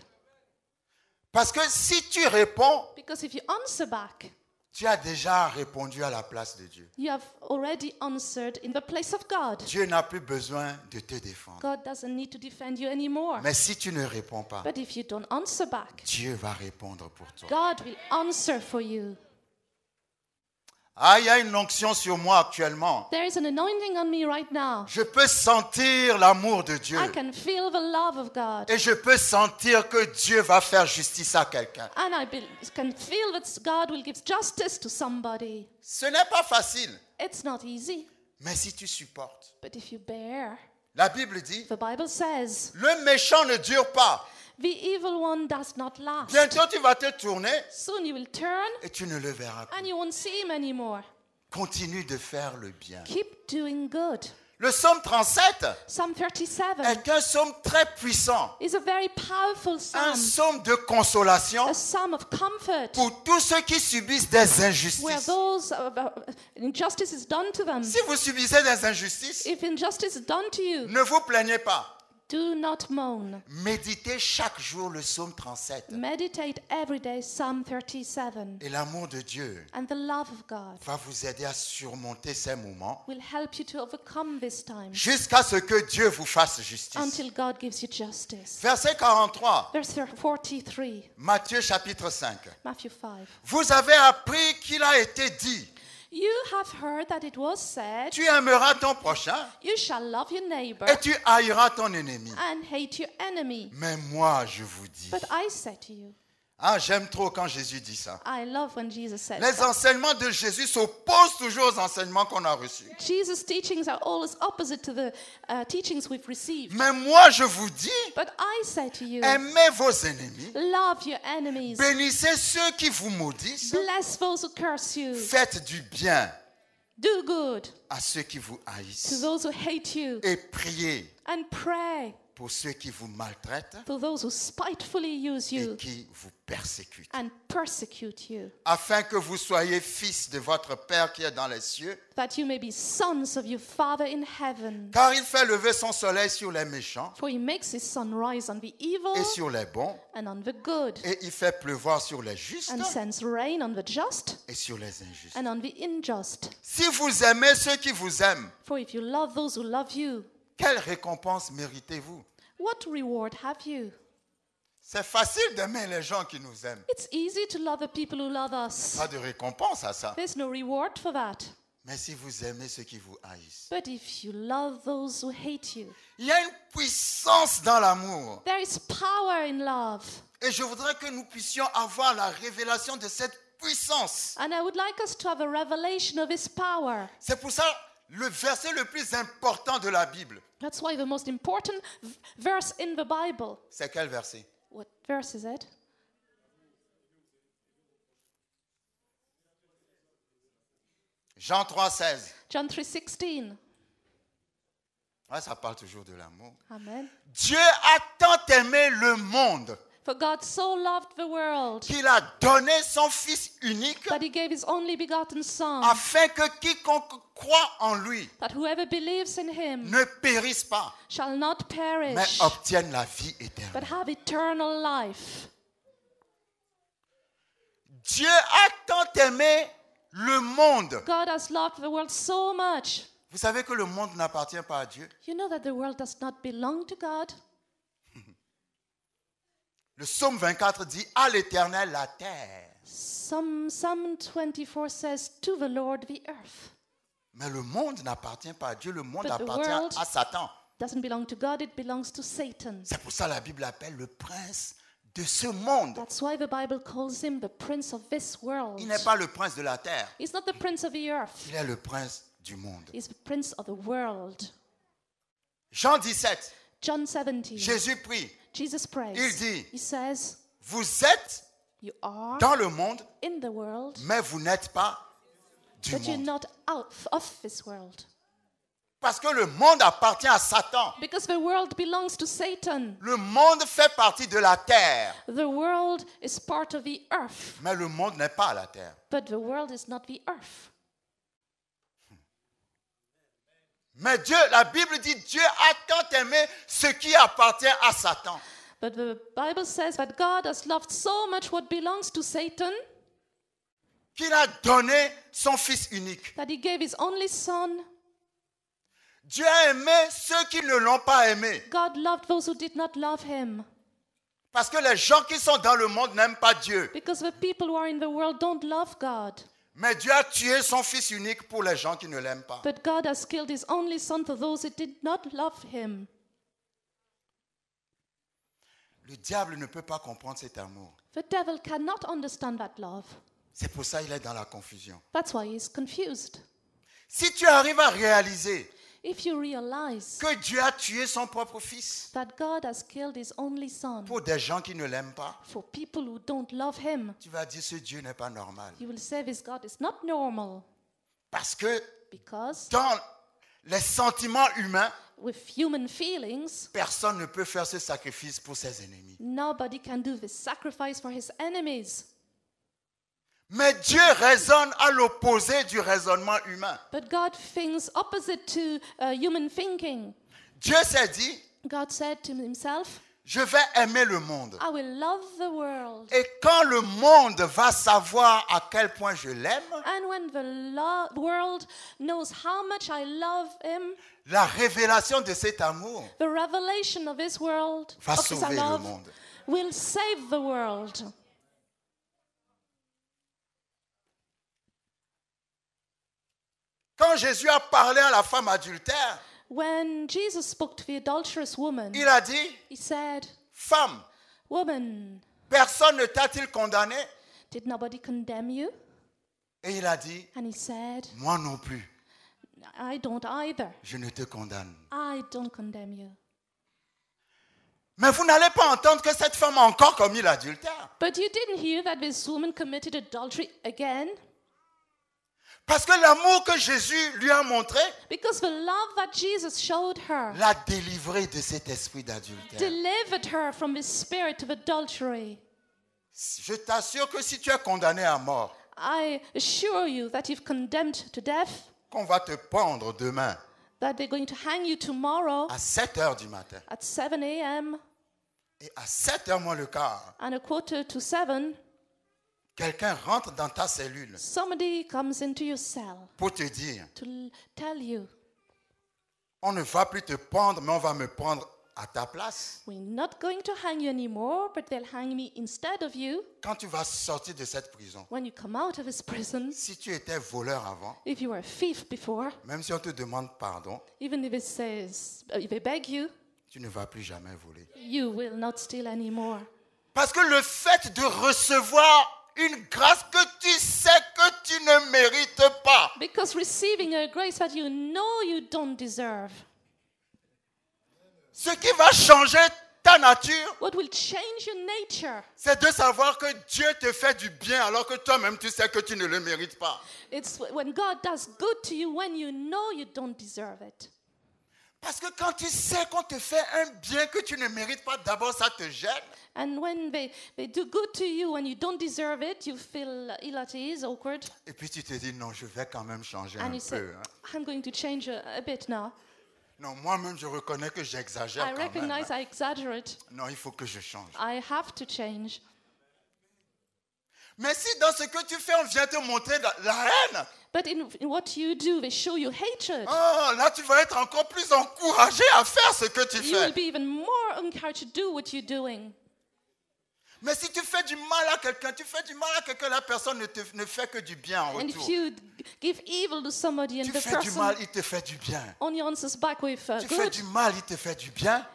Parce que si tu réponds, Because if you answer back, tu as déjà répondu à la place de Dieu. you have already answered in the place of God. Dieu n'a plus besoin de te défendre. God doesn't need to defend you anymore. Mais si tu ne réponds pas, But if you don't answer back, Dieu va répondre pour toi. God will answer for you. Ah, il y a une onction sur moi actuellement. There is an anointing on me right now. Je peux sentir l'amour de Dieu. I can feel the love of God. Et je peux sentir que Dieu va faire justice à quelqu'un. And I can feel that God will give justice to somebody. Ce n'est pas facile. It's not easy. Mais si tu supportes, But if you bear, la Bible dit, the Bible says, le méchant ne dure pas. the evil one does not last. Bientôt tu vas te tourner Soon you will turn et tu ne le verras and plus. you won't see him anymore. Continue de faire le bien. Keep doing good. Le psaume 37 Psalm 37 est un psaume très puissant. is a very powerful Un psalm, psaume de consolation a psalm of comfort, pour tous ceux qui subissent des where injustices. those injustice is done to them. Si vous subissez des injustices, If injustice is done to you, ne vous plaignez pas. do not moan. Méditez chaque jour le psaume 37. Meditate every day Psalm 37. Et l'amour de Dieu And the love of God va vous aider à surmonter ces moments will help you to overcome this time jusqu'à ce que Dieu vous fasse justice. until God gives you justice. Verset 43, Verse 43, Matthieu chapitre 5. Matthew 5. Vous avez appris qu'il a été dit, You have heard that it was said, tu aimeras ton prochain you shall love your neighbor et tu haïras ton ennemi. and hate your enemy. Mais moi, je vous dis. But I say to you, Ah, j'aime trop quand Jésus dit ça. I love when Jesus says Les that. enseignements de Jésus s'opposent toujours aux enseignements qu'on a reçus. Jesus' teachings are always opposite to the teachings we've received. Mais moi, je vous dis, But I say to you, aimez vos ennemis, love your enemies, bénissez ceux qui vous maudissent, bless those who curse you, faites du bien do good à ceux qui vous to haïssent those who hate you, et priez and pray pour ceux qui vous maltraitent for those who spitefully use et you qui vous persécutent, and persecute you, afin que vous soyez fils de votre Père qui est dans les cieux, that you may be sons of your Father in heaven. car il fait lever son soleil sur les méchants For he makes his sun rise on the evil et sur les bons, and on the good, et il fait pleuvoir sur les justes and sends rain on the just et sur les injustes. and on the unjust. Si vous aimez ceux qui vous aiment, For if you love those who love you, quelle récompense méritez-vous? what reward have you? C'est facile d'aimer les gens qui nous aiment. It's easy to love the people who love us. Pas de récompense à ça. There's no reward for that. Mais si vous aimez ceux qui vous haïssent, But if you love those who hate you, il y a une puissance dans l'amour. there is power in love. Et je voudrais que nous puissions avoir la révélation de cette puissance. And I would like us to have a revelation of his power. C'est pour ça le verset le plus important de la Bible. That's why the most important verse in the Bible. C'est quel verset? What verse is it? Jean 3,16. John 3:16. Ouais, ça parle toujours de l'amour. Amen. Dieu a tant aimé le monde For God so loved the world qu'il a donné son Fils unique that he gave his only begotten Son, afin que quiconque croit en lui that whoever believes in him ne périsse pas, shall not mais perish, obtienne la vie but éternelle. have eternal life. Dieu a tant aimé le monde. God has loved the world so much. Vous savez que le monde n'appartient pas à Dieu. You know that the world does not belong to God? Le psaume 24 dit « À l'Éternel la terre Psalm 24 says, to the Lord the earth. ». Mais le monde n'appartient pas à Dieu, le monde But the appartient world- à Satan. Doesn't belong to God, it belongs to Satan. C'est pour ça que la Bible appelle le prince de ce monde. That's why the Bible calls him the prince of this world. Il n'est pas le prince de la terre, He's not the prince of the earth. il est le prince du monde. He's the prince of the world. Jean 17, John 17. Jésus prie, Jesus prays. il dit, He says, vous êtes you are dans le monde, in the world, mais vous n'êtes pas du but you're monde. not out of this world. Parce que le monde appartient à Satan. Because the world belongs to Satan. Le monde fait partie de la terre. The world is part of the earth. Mais le monde n'est pas la terre. But the world is not the earth. Mais Dieu, la Bible dit, Dieu a tant aimé ce qui appartient à Satan. But the Bible says that God has loved so much what belongs to Satan Qu'il a donné son Fils unique. that he gave his only son. Dieu a aimé ceux qui ne l'ont pas aimé. God loved those who did not love him. Parce que les gens qui sont dans le monde n'aiment pas Dieu. Because the people who are in the world don't love God. Mais Dieu a tué son Fils unique pour les gens qui ne l'aiment pas. But God has killed his only son for those who did not love him. Le diable ne peut pas comprendre cet amour. The devil cannot understand that love. C'est pour ça qu'il est dans la confusion. That's why he's confused. Si tu arrives à réaliser If you realize que Dieu a tué son propre Fils that God has killed his only son pour des gens qui ne l'aiment pas, for people who don't love him, tu vas dire ce Dieu n'est pas normal. you will say this God is not normal. Parce que Because dans les sentiments humains, with human feelings, personne ne peut faire ce sacrifice pour ses ennemis. nobody can do this sacrifice for his enemies. Mais Dieu raisonne à l'opposé du raisonnement humain. But God thinks opposite to human thinking. Dieu s'est dit, God said to himself, je vais aimer le monde. I will love the world. Et quand le monde va savoir à quel point je l'aime, And when the world knows how much I love him, la révélation de cet amour the revelation of his world, va of his sauver le love, monde. will save the world. Quand Jésus a parlé à la femme adultère, When Jesus spoke to the adulterous woman, il a dit, he said, femme, Woman, personne ne t'a-t-il condamné? did nobody condemn you? Et il a dit, And he said, moi non plus, I don't either. je ne te condamne. I don't condemn you. Mais vous n'allez pas entendre que cette femme a encore commis l'adultère. But you didn't hear that this woman committed adultery again? Parce que l'amour que Jésus lui a montré Because the love that Jesus showed her l'a délivré de cet esprit d'adultère. delivered her from the spirit of adultery. Je t'assure que si tu es condamné à mort, I assure you that if condemned to death, qu'on va te pendre demain that they're going to hang you tomorrow à 7 heures du matin. at 7 a.m. Et à 7 heures moins le quart, and a quarter to 7, quelqu'un rentre dans ta cellule somebody comes into your cell pour te dire, to tell you, on ne va plus te pendre, mais on va me pendre à ta place. we're not going to hang you anymore, but they'll hang me instead of you. Quand tu vas sortir de cette prison, When you come out of his prison, si tu étais voleur avant, if you were a thief before, même si on te demande pardon, even if it says, if they beg you, tu ne vas plus jamais voler. you will not steal anymore. Parce que le fait de recevoir une grâce que tu sais que tu ne mérites pas, Because receiving a grace that you know you don't deserve, ce qui va changer ta nature, what will change your nature, c'est de savoir que Dieu te fait du bien alors que toi-même tu sais que tu ne le mérites pas. it's when God does good to you when you know you don't deserve it. Parce que quand tu sais qu'on te fait un bien que tu ne mérites pas, d'abord ça te gêne. And when they do good to you when you don't deserve it, you feel ill at ease, awkward, Et puis tu te dis, non, je vais quand même changer and un you say, peu. Hein. I'm going to change a bit now. Non, moi-même je reconnais que j'exagère I quand même. recognize Hein. I exaggerate. Non, il faut que je change. I have to change. Mais si dans ce que tu fais, on vient te montrer la haine, But in what you do, they show you hatred. oh, là tu vas être encore plus encouragé à faire ce que tu You will fais. be even more encouraged to do what you're doing. Mais si tu fais du mal à quelqu'un, la personne ne fait que du bien en And retour. if you give evil to somebody and Tu the fais du mal, person il te fait du bien. only answers back with Tu fais good, du mal, il te fait du bien.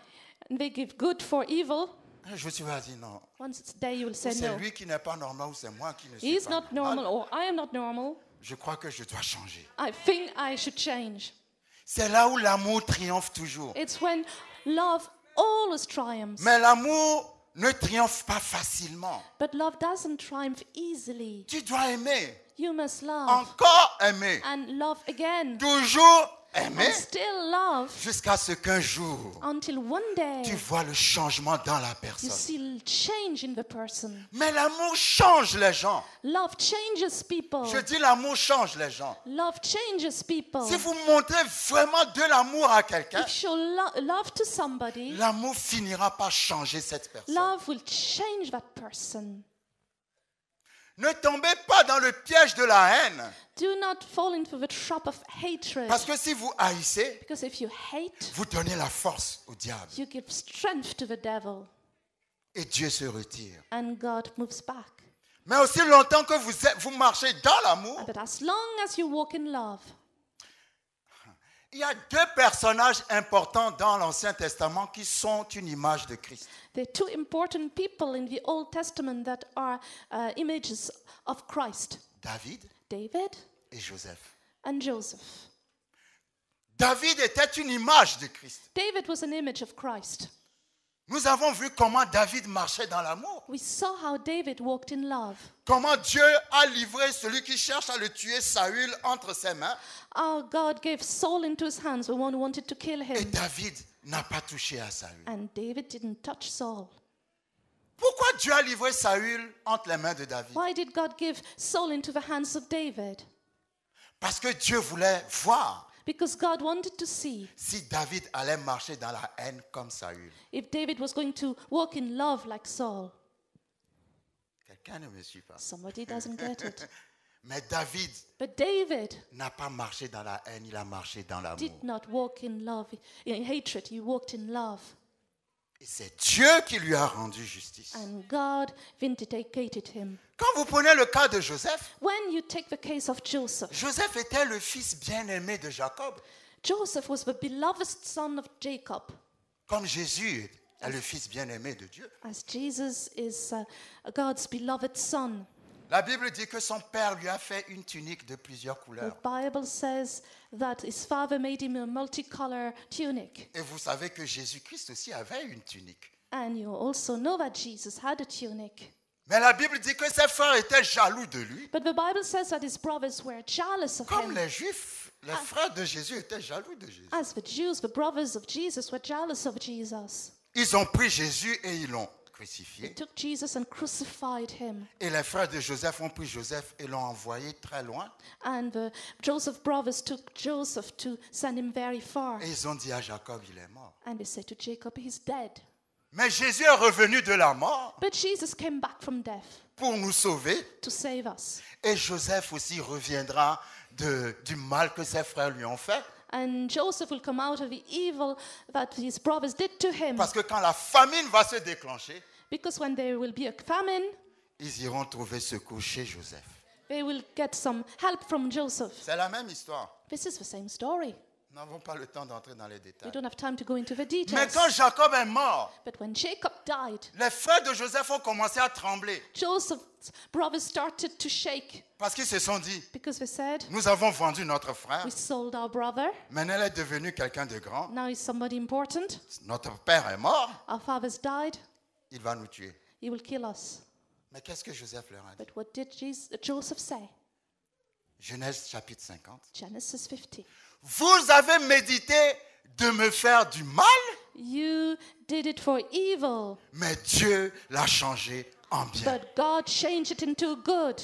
and they give good for evil, Je suis vas dit non. once it's day you will say C'est no. lui qui n'est pas normal ou c'est moi qui ne suis He's pas not normal normal. or I am not normal. Je crois que je dois changer. I think I should change. C'est là où l'amour triomphe toujours. It's when love always triumphs. Mais l'amour ne triomphe pas facilement. But love doesn't triumph easily. Tu dois aimer, You must love encore aimer, and love again toujours aimer and still love jusqu'à ce qu'un jour, until one day tu vois le changement dans la you personne. see change in the person. Mais l'amour change les gens. Love changes people. Je dis l'amour change les gens. Love changes people. Si vous montrez vraiment de l'amour à quelqu'un, If you show love to somebody, l'amour finira par changer cette personne. love will change that person. Ne tombez pas dans le piège de la haine. Do not fall into the trap of hatred. Parce que si vous haïssez, Because if you hate, vous donnez la force au diable. you give strength to the devil, Et Dieu se retire. and God moves back. Mais aussi longtemps que vous marchez dans l'amour, But as long as you walk in love, il y a deux personnages importants dans l'Ancien Testament qui sont une image de Christ. there are two important people in the Old Testament that are images of Christ: David David et Joseph. and Joseph. David était une image de Christ. David was an image of Christ. Nous avons vu comment David marchait dans l'amour. We saw how David walked in love. Comment Dieu a livré celui qui cherche à le tuer, Saül, entre ses mains. Our God gave Saul into his hands, the one who wanted to kill Et him. David n'a pas touché à Saül. And David didn't touch Saul. Pourquoi Dieu a livré Saül entre les mains de David? Why did God give Saul into the hands of David? Parce que Dieu voulait voir Because God wanted to see si David allait marcher dans la haine comme Saül. if David was going to walk in love like Saul. Quelqu'un ne me suit pas. Somebody doesn't get it. Mais David But David n'a pas marché dans la haine, il a marché dans l'amour. did not walk in love, in hatred. He walked in love. Et c'est Dieu qui lui a rendu justice. And God vindicated him. Quand vous prenez le cas de Joseph, When you take the case of Joseph, Joseph était le fils bien-aimé de Jacob, Joseph was the beloved son of Jacob, comme Jésus est le fils bien-aimé de Dieu. as Jesus is God's beloved son. La Bible dit que son père lui a fait une tunique de plusieurs The couleurs. Bible says that his father made him a multicolor tunic. Et vous savez que Jésus-Christ aussi avait une tunique. And you also know that Jesus had a tunic. Mais la Bible dit que ses frères étaient jaloux de lui. But the Bible says that his brothers were jealous of Comme him. les Juifs, les frères de Jésus étaient jaloux de Jésus. As the Jews, the brothers of Jesus, were jealous of Jesus. Ils ont pris Jésus et ils l'ont They crucifié. took Jesus and crucified him. Et les frères de Joseph ont pris Joseph et l'ont envoyé très loin. And the Joseph brothers took Joseph to send him very far. Et ils ont dit à Jacob, il est mort. And they said to Jacob, he's dead. Mais Jésus est revenu de la mort But Jesus came back from death pour nous sauver. to save us. Et Joseph aussi reviendra du mal que ses frères lui ont fait. And Joseph will come out of the evil that his brothers did to him. Parce que quand la famine va se déclencher, Because when there will be a famine, ils iront trouver secours chez Joseph. they will get some help from Joseph. C'est la même histoire. This is the same story. Nous n'avons pas le temps d'entrer dans les We détails. don't have time to go into the Mais details. quand Jacob est mort, But when Jacob died, les frères de Joseph ont commencé à trembler. Joseph's brothers started to shake Parce qu'ils se sont dit, because they said, nous avons vendu notre frère. we sold our brother. Maintenant, elle est devenue quelqu'un de grand. Now he's somebody important. Notre père est mort. Our father's died. Il va nous tuer. He will kill us. Mais qu'est-ce que Joseph leur a dit? But what did Joseph say? Genèse chapitre 50. Genesis 50. Vous avez médité de me faire du mal, You did it for evil, mais Dieu l'a changé en bien. but God changed it into good.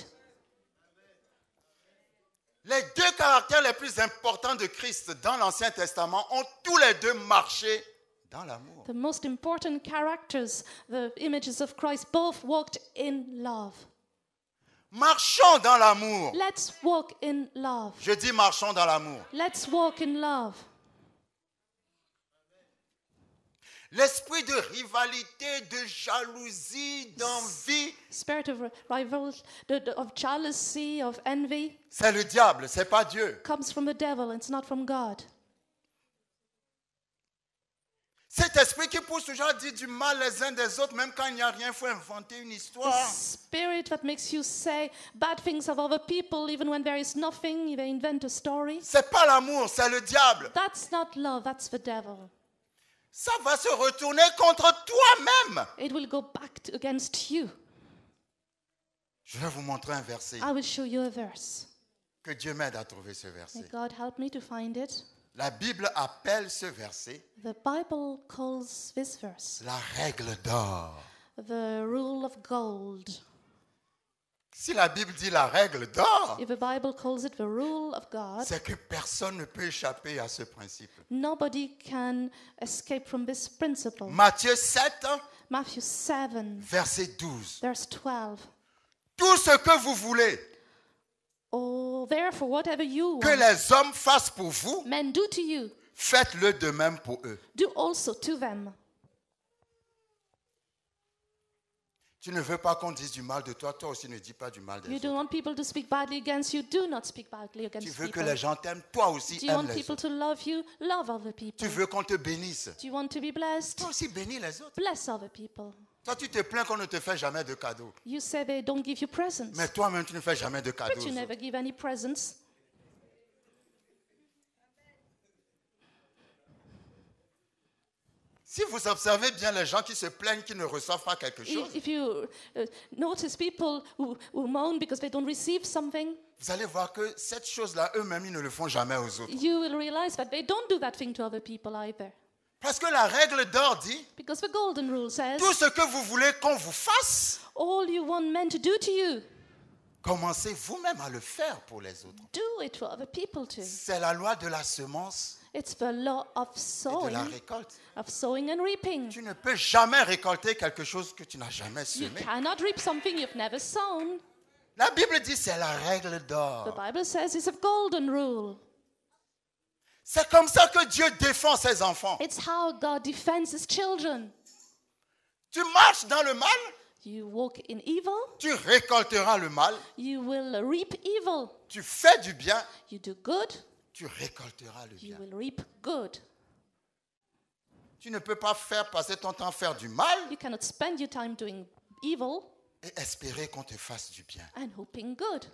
Les deux caractères les plus importants de Christ dans l'Ancien Testament ont tous les deux marché dans l'amour. The most important characters, the images of Christ, both walked in love. Marchons dans l'amour. Let's walk in love. Je dis marchons dans l'amour. Let's walk in love. L'esprit de rivalité, de jalousie, d'envie, Spirit of rival, of jealousy, of envy, c'est le diable, c'est pas Dieu. comes from the devil. It's not from God. Cet esprit qui pousse toujours à dire du mal les uns des autres, même quand il n'y a rien, il faut inventer une The histoire. spirit that makes you say bad things of other people, even when there is nothing, they invent a story. C'est pas l'amour, c'est le diable. That's not love, that's the devil. Ça va se retourner contre toi-même. It will go back against you. Je vais vous montrer un verset. I will show you a verse. Que Dieu m'aide à trouver ce May verset. God help me to find it. La Bible appelle ce verset The Bible calls this verse la règle d'or. the rule of gold. Si la Bible dit la règle d'or, If the Bible calls it the rule of God, c'est que personne ne peut échapper à ce principe. nobody can escape from this principle. Matthieu 7, Matthew 7, verset 12. verse 12. Tout ce que vous voulez Oh, therefore, whatever you que want, les hommes fassent pour vous, men do to you, faites-le de même pour eux. do also to them. Tu ne veux pas qu'on dise du mal de toi, toi aussi ne dis pas du mal des You autres. don't want people to speak badly against you, do not speak badly Tu against veux que people. les gens t'aiment, toi aussi Do you aime want les people autres. to love you, love other people. Tu veux qu'on te bénisse, Do you want to be blessed? toi aussi bénis les autres. Bless other people. Toi tu te plains qu'on ne te fait jamais de cadeaux. You say they don't give you presents, Mais toi-même tu ne fais jamais de cadeaux. but you aux never autres. give any presents. Si vous observez bien les gens qui se plaignent qu'ils ne reçoivent pas quelque chose, If you notice people who moan because they don't receive something, vous allez voir que cette chose-là, eux-mêmes, ils ne le font jamais aux autres. you will realize that they don't do that thing to other people either. Parce que la règle d'or dit, Because the golden rule says, tout ce que vous voulez qu'on vous fasse, all you want men to do to you, commencez vous-même à le faire pour les autres. do it for other people too. C'est la loi de la semence It's the law of et de la récolte. sowing and reaping. Tu ne peux jamais récolter quelque chose que tu n'as jamais You semé. cannot reap something you've never sown. La Bible dit c'est la règle The d'or. Bible says it's a golden rule. C'est comme ça que Dieu défend ses enfants. It's how God defends his children. Tu marches dans le mal, You walk in evil, tu récolteras le mal. you will reap evil. Tu fais du bien, You do good, tu récolteras le you bien. will reap good. Tu ne peux pas faire passer ton temps à faire du mal You cannot spend your time doing evil et espérer qu'on te fasse du bien. and hoping good.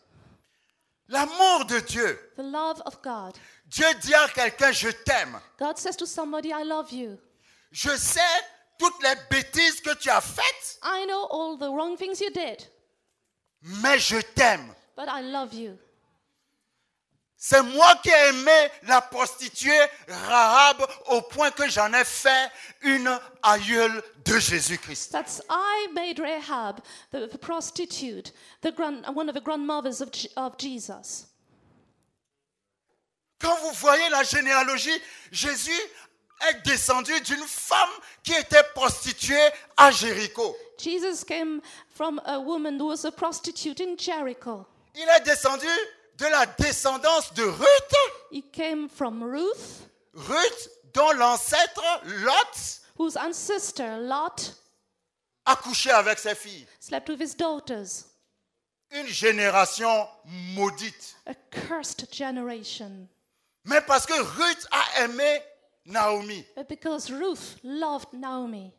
L'amour de Dieu. The love of God. Dieu dit à quelqu'un, je t'aime. God says to somebody, I love you. Je sais toutes les bêtises que tu as faites, I know all the wrong things you did, mais je t'aime. but I love you. C'est moi qui ai aimé la prostituée Rahab au point que j'en ai fait une aïeule de Jésus-Christ. That's I made Rahab, the prostitute, one of the grandmothers of Jesus. Quand vous voyez la généalogie, Jésus est descendu d'une femme qui était prostituée à Jéricho. Jesus came from a woman who was a prostitute in Jericho. Il est descendu de la descendance de Ruth, He came from Ruth, Ruth dont l'ancêtre Lot whose ancestor Lot a couché avec ses filles. slept with his daughters. Une génération maudite. A cursed generation. Mais parce que Ruth a aimé Naomi. But because Ruth loved Naomi,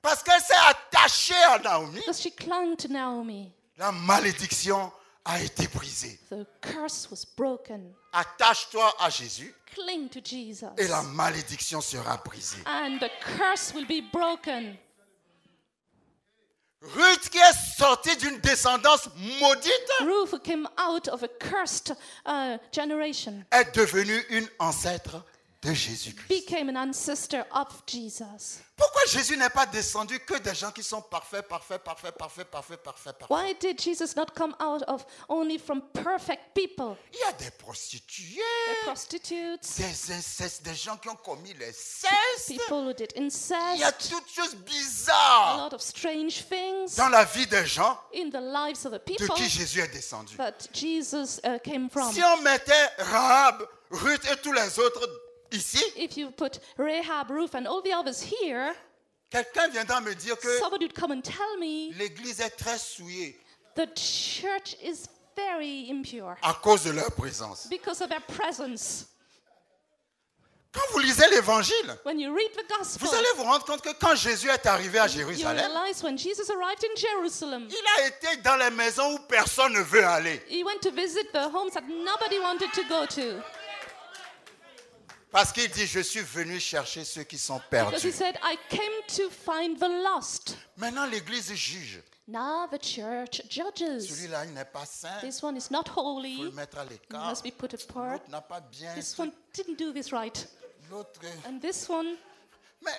Parce qu'elle s'est attachée à Naomi, because she clung to Naomi, la malédiction a été brisée. the curse was broken. Attache-toi à Jésus Cling to Jesus, et la malédiction sera brisée. and the curse will be broken. Ruth qui est sortie d'une descendance maudite Ruth, who came out of a cursed generation, est devenue une ancêtre de Jésus-Christ. became an ancestor of Jesus. Pourquoi Jésus n'est pas descendu que des gens qui sont parfaits? Why did Jesus not come out of only from perfect people? Il y a des prostituées, The prostitutes, des incestes, des gens qui ont commis l'inceste. people who did Il y a incest, toutes choses a bizarres lot of strange things dans la vie des gens in the lives of the de people qui Jésus est descendu. that Jesus came from. Si on mettait Rahab, Ruth et tous les autres ici, If you put Rahab, Ruth, and all the others here, quelqu'un viendra me dire que somebody would come and tell me l'église est très souillée the church is very impure à cause de leur présence. because of their presence. Quand vous lisez l'évangile, When you read the gospel, vous allez vous rendre compte que quand Jésus est arrivé à you Jérusalem, realize when Jesus arrived in Jerusalem, il a été dans les maisons où personne ne veut aller. he went to visit the homes that nobody wanted to go to. Parce qu'il dit, je suis venu chercher ceux qui sont Because he perdus. said, I came to find the lost. Maintenant, l'église juge. Now the church judges. Celui-là, il n'est pas saint. This one is not Il faut holy. le mettre à He l'écart. must be put apart. L'autre n'a pas bien. This one didn't do this right. L'autre. And this one, Mais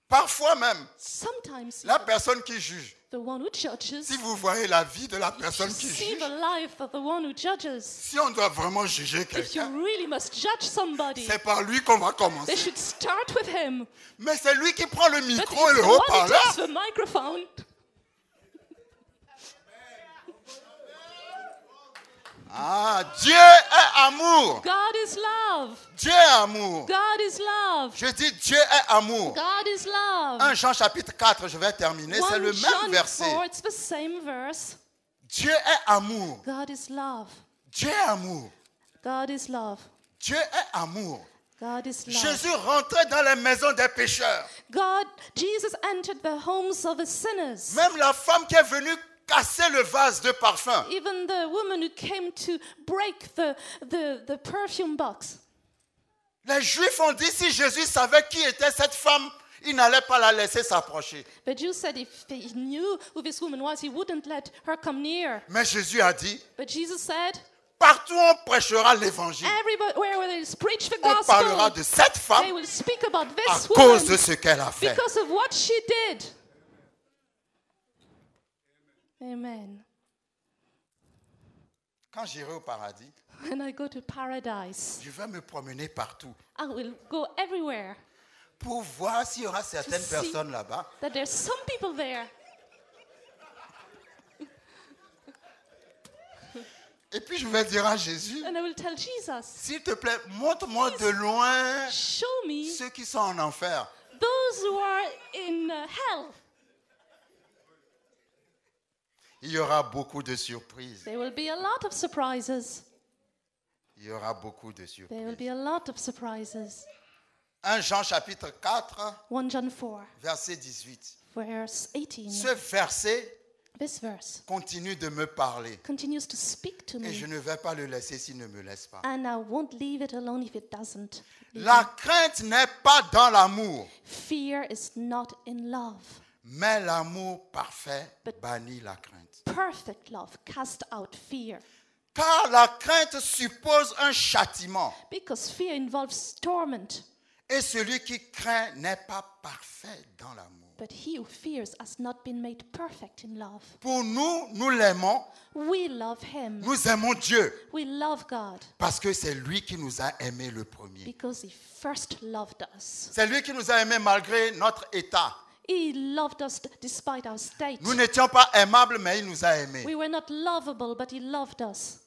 parfois même, sometimes la personne qui juge, the one who judges, si vous voyez la vie de la you personne qui see juge, the life of the one who judges. si on doit vraiment juger If you quelqu'un, really must judge somebody, c'est par lui qu'on va they commencer. should start with him. Mais c'est lui qui prend le But micro et it's le the one who haut-parleur. takes the microphone. Ah, Dieu est amour. God is love. Dieu est amour. God is love. Je dis Dieu est amour. God is love. 1 Jean chapitre 4, je vais terminer, c'est 1 le même John verset. 4, it's the same verse. Dieu est amour. God is love. Dieu est amour. God is love. Dieu est amour. God is love. Jésus rentrait dans les maisons des pécheurs. Jesus entered the homes of the sinners. Même la femme qui est venue casser le vase de parfum. Even the woman who came to break the perfume box. Les Juifs ont dit si Jésus savait qui était cette femme, il n'allait pas la laisser s'approcher. The Jews said if he knew who this woman was, he wouldn't let her come near. Mais Jésus a dit, But Jesus said, partout on prêchera l'évangile. everywhere where they preach the On parlera gospel, de cette they femme will speak about à this cause de woman ce qu'elle a fait. because of what she did. Amen. Quand j'irai au paradis, When I go to paradise, je vais me promener partout I will go everywhere pour voir s'il y aura certaines see. personnes là-bas that there's some people there. et puis je vais dire à Jésus, And I will tell Jesus, s'il te plaît, montre-moi de loin show me ceux qui sont en enfer. those who are in hell. Il y aura beaucoup de surprises. There will be a lot of surprises. Il y aura beaucoup de There will surprises. be a lot of surprises. 1 Jean chapitre 4, 1 John 4, verset 18. verse 18. Ce verset This verse continue de me parler continues to speak to et je me, ne vais pas le laisser s'il ne me laisse pas. and I won't leave it alone if it doesn't. La crainte n'est pas dans l'amour, Fear is not in love. mais l'amour parfait But- bannit la crainte. Perfect love casts out fear, Car la crainte suppose un châtiment because fear involves torment. et celui qui craint n'est pas parfait dans l'amour. But he who fears has not been made perfect in love. Pour nous, nous l'aimons, We love him. nous aimons Dieu We love God parce que c'est lui qui nous a aimés le premier. because he first loved us. C'est lui qui nous a aimés malgré notre état. He loved us despite our state. Nous n'étions pas aimables, mais il nous a aimés. We were not lovable, but he loved us.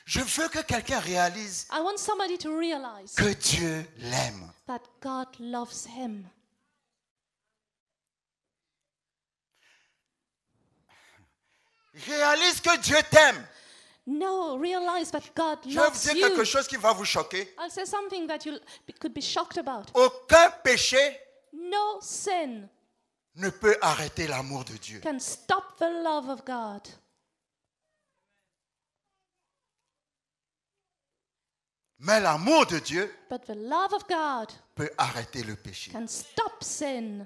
Je veux que quelqu'un réalise I want somebody to realize que Dieu l'aime. that God loves him. Réalise que Dieu t'aime. No, realize that God Je vais vous loves dire quelque you. chose qui va vous choquer. I'll say something that you could be shocked about. Aucun péché No sin ne peut arrêter l'amour de Dieu. can stop the love of God. Mais l'amour de Dieu But the love of God peut arrêter le péché. can stop sin.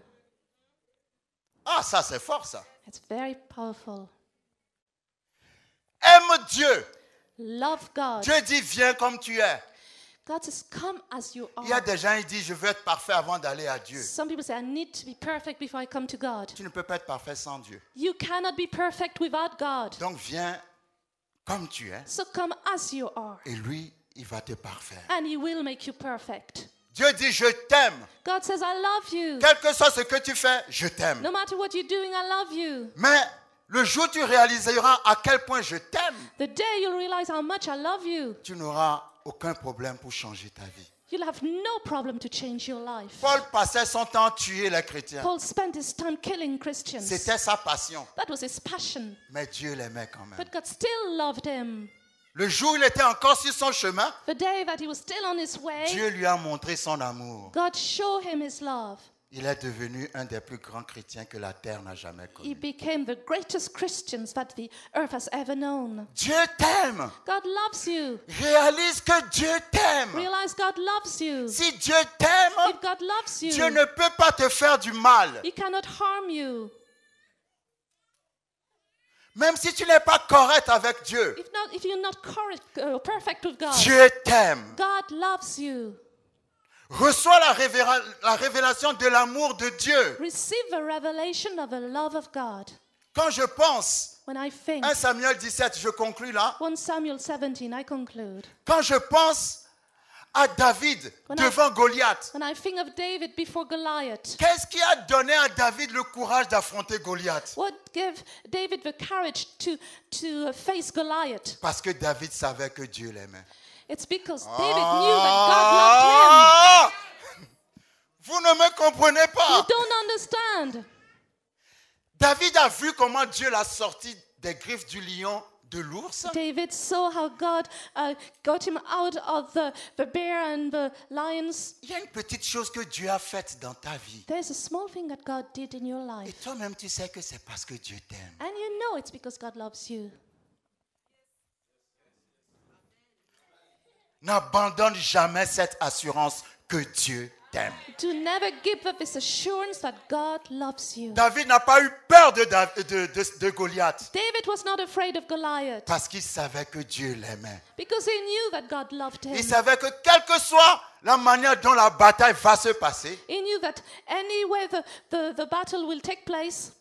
Ah, ça c'est fort ça. It's very powerful. Aime Dieu. Love God. Dieu dit viens comme tu es. God says, come as you Il y a are. des gens qui disent je veux être parfait avant d'aller à Dieu. Some people say, I need to be perfect before I come to God. Tu ne peux pas être parfait sans Dieu. You cannot be perfect without God. Donc viens comme tu es So come as you are, et lui, il va te parfaire. and he will make you perfect. Dieu dit je t'aime. God says, I love you. Quel que soit ce que tu fais, je t'aime. No matter what you're doing, I love you. Mais le jour où tu réaliseras à quel point je t'aime, The day you'll realize how much I love you, tu n'auras aucun problème pour changer ta vie. you'll have no problem to change your life. Paul passait son temps à tuer les chrétiens. Paul spent his time killing Christians. C'était sa passion. That was his passion. Mais Dieu l'aimait quand même. But God still loved him. Le jour où il était encore sur son chemin, The day that he was still on his way, Dieu lui a montré son amour. God showed him his love. Il est devenu un des plus grands chrétiens que la terre n'a jamais He connu. became the greatest Christians that the earth has ever known. Dieu t'aime. God loves you. Réalise que Dieu t'aime. Realize God loves you. Si Dieu t'aime, If God loves Dieu you, ne peut pas te faire du mal. He cannot harm you. Même si tu n'es pas correct avec Dieu, If you're not correct, perfect with God, Dieu t'aime. God loves you. Reçois la révélation de l'amour de Dieu. Receive a revelation of the love of God. Quand je pense, When I think, 1 Samuel 17, je conclus là. 1 Samuel 17, I conclude. Quand je pense à David devant Goliath, When I think of David before Goliath, qu'est-ce qui a donné à David le courage d'affronter Goliath? what gave David the courage to face Goliath? Parce que David savait que Dieu l'aimait. It's because David knew that God loved him. Vous ne me comprenez You pas. don't understand. David a vu comment Dieu l'a sorti des griffes du lion, de l'ours. David saw how God got him out of the bear and the lions. Il y a une petite chose que Dieu a faite dans ta vie. There's a small thing that God did in your Et life. toi-même, tu sais que c'est parce que Dieu t'aime. And you know it's because God loves you. N'abandonne jamais cette assurance que Dieu t'aime. Do never give up this assurance that God loves you. David n'a pas eu peur de Goliath David was not afraid of Goliath parce qu'il savait que Dieu l'aimait. because he knew that God loved Il him. savait que quelle que soit la manière dont la bataille va se passer, He knew that anywhere the battle will take place,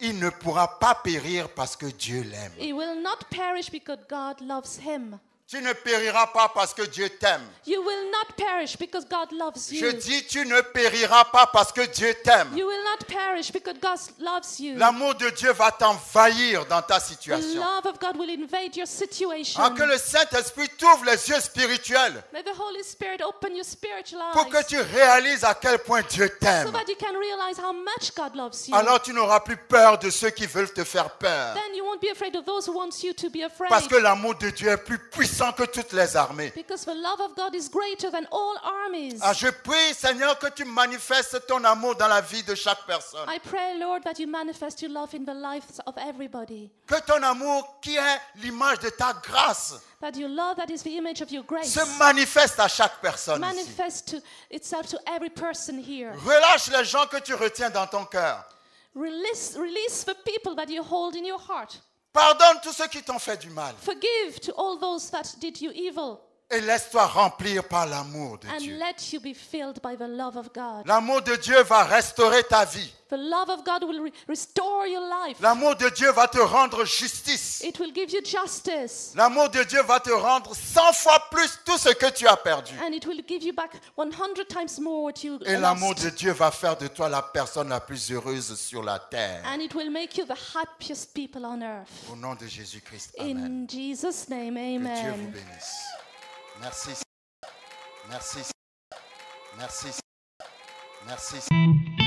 il ne pourra pas périr parce que Dieu l'aime. he will not perish because God loves him. Tu ne périras pas parce que Dieu t'aime. You will not perish because God loves Je you. dis, tu ne périras pas parce que Dieu t'aime. You will not perish because God loves you. L'amour de Dieu va t'envahir dans ta The situation. love of God will invade your situation. Que le Saint-Esprit t'ouvre les yeux spirituels May the Holy Spirit open your spiritual pour que eyes tu réalises à quel point Dieu so t'aime. that you can realize how much God loves you. Alors tu n'auras plus peur de ceux qui veulent te faire peur. Then you won't be afraid of those who want you to be afraid. Parce que l'amour de Dieu est plus puissant que toutes les armées. Because the love of God is greater than all armies. Je prie, Seigneur, que tu manifestes ton amour dans la vie de chaque personne. I pray, Lord, that you manifest your love in the lives of everybody. Que ton amour, qui est l'image de ta grâce, That your love, that is the image of your grace, se manifeste à chaque personne ici. manifest itself to every person here. Relâche les gens que tu retiens dans ton cœur. Release the people that you hold in your heart. Pardonne tous ceux qui t'ont fait du mal. Forgive to all those that did you evil. Et laisse-toi remplir par l'amour de And Dieu. let you be filled by the love of God. L'amour de Dieu va restaurer ta vie. The love of God will restore your life. L'amour de Dieu va te rendre justice. It will give you justice. L'amour de Dieu va te rendre 100 fois plus tout ce que tu as perdu. And it will give you back 100 times more what you Et l'amour de lost. Dieu va faire de toi la personne la plus heureuse sur la terre. And it will make you the happiest people on earth. Au nom de Jésus-Christ. Amen. In Jesus' name, Que Dieu vous amen. bénisse. Merci. Merci. Merci. Merci.